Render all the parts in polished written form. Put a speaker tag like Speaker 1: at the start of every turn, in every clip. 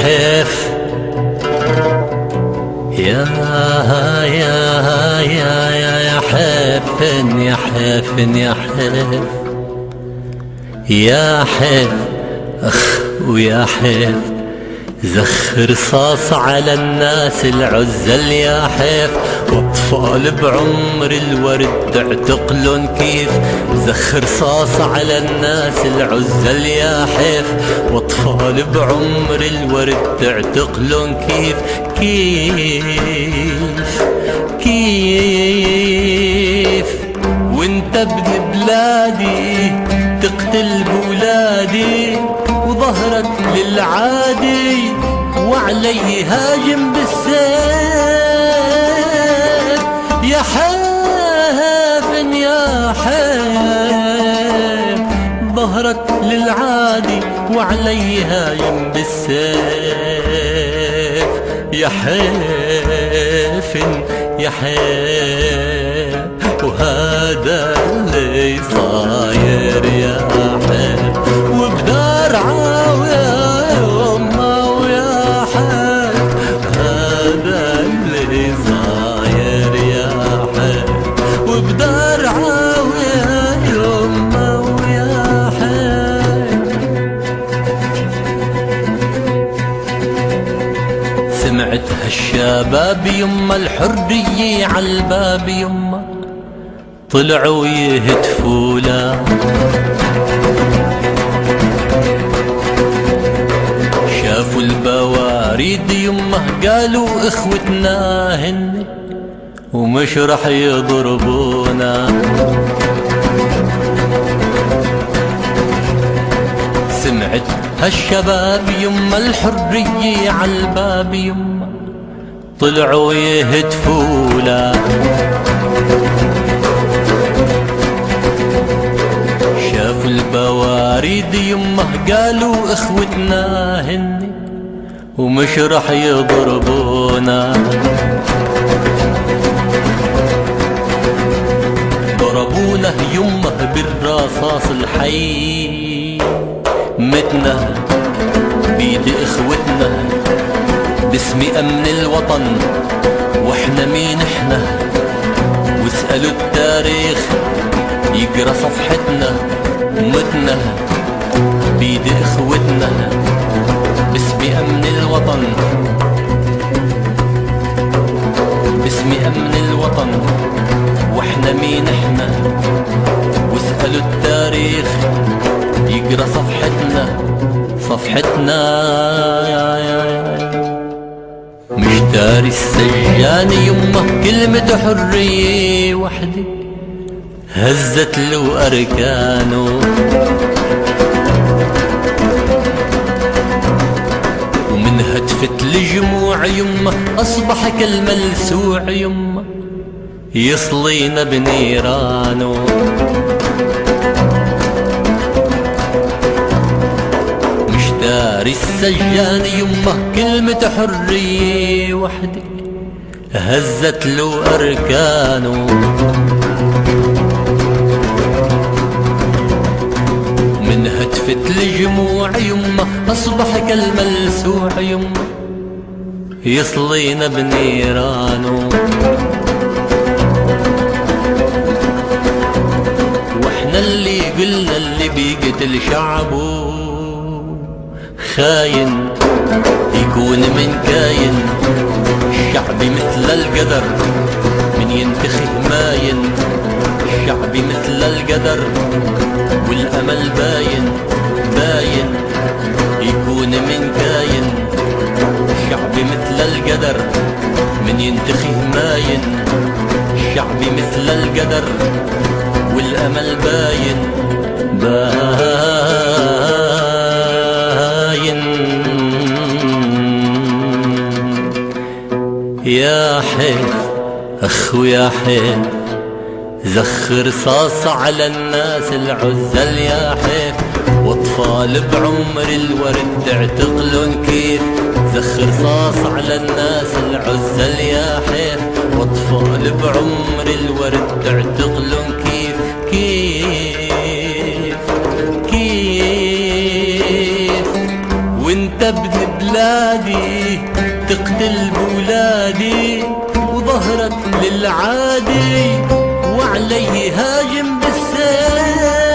Speaker 1: حيف يا حيفن يا حيفن يا حيف يا حيف اخ ويا حيف زخ رصاص على الناس العزل يا حيف واطفال بعمر الورد تعتقلن كيف زخ رصاص على الناس العزل يا حيف واطفال بعمر الورد تعتقلن كيف كيف وانت ابن بلادي تقتل بولادي وظهرك للعادي وعلي هاجم بالسيف يا حافن يا حيف ظهرك للعادي وعلي هاجم بالسيف يا حيفن يا حيف وهذا اللي صاير يا حيف وبدار عاوية يما ويا حيف هذا اللي صاير يا حيف وبدار عاوية يما ويا حيف سمعت هالشباب يما الحرية عالباب يما طلعوا يهتفوا له شافوا البواريد يمه قالوا اخوتنا هن ومش رح يضربونا سمعت هالشباب يمه الحرية عالباب يمه طلعوا يهتفوا له شافوا البواريد يمه قالوا اخوتنا هن ومش رح يضربونا ضربونا يمه بالرصاص الحي متنا بيد اخوتنا باسم امن الوطن واحنا مين احنا واسألوا التاريخ يقرا صفحتنا متنا بيد اخوتنا باسم امن الوطن باسم امن الوطن واحنا مين احنا واسألوا التاريخ يقرا صفحتنا مش داري السجان يمه كلمة حرية وحدي هزت له أركانه ومن هتفت لجموع يمه أصبح كالملسوع يمه يصلينا بنيرانه مش داري السجان يمه كلمة حرية وحدي هزت له أركانه هتفت لجموع يمه أصبح كالملسوع يمه يصلينا بنيرانه واحنا اللي قلنا اللي بيقتل شعبه خاين يكون من كاين الشعبي مثل القدر من ينتخي ماين الشعبي مثل القدر والأمل باين باين يكون من كاين الشعبي مثل القدر من ينتخي ماين الشعبي مثل القدر والأمل باين باين يا حيف أخو يا حيف زخ رصاص على الناس العزل يا حيف واطفال بعمر الورد تعتقلن كيف زخ رصاص على الناس العزل يا حيف واطفال بعمر الورد تعتقلن كيف كيف وانت ابن بولادي تقتل بولادي، وظهرك للعادي وعلي هاجم بالسيف.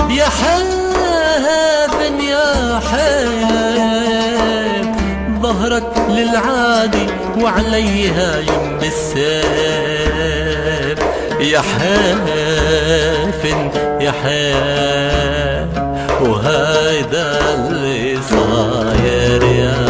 Speaker 1: يا حافن يا حيف، ظهرك للعادي وعلي هاجم بالسيف. يا حافن يا حاف، وهيدا اللي صاير يا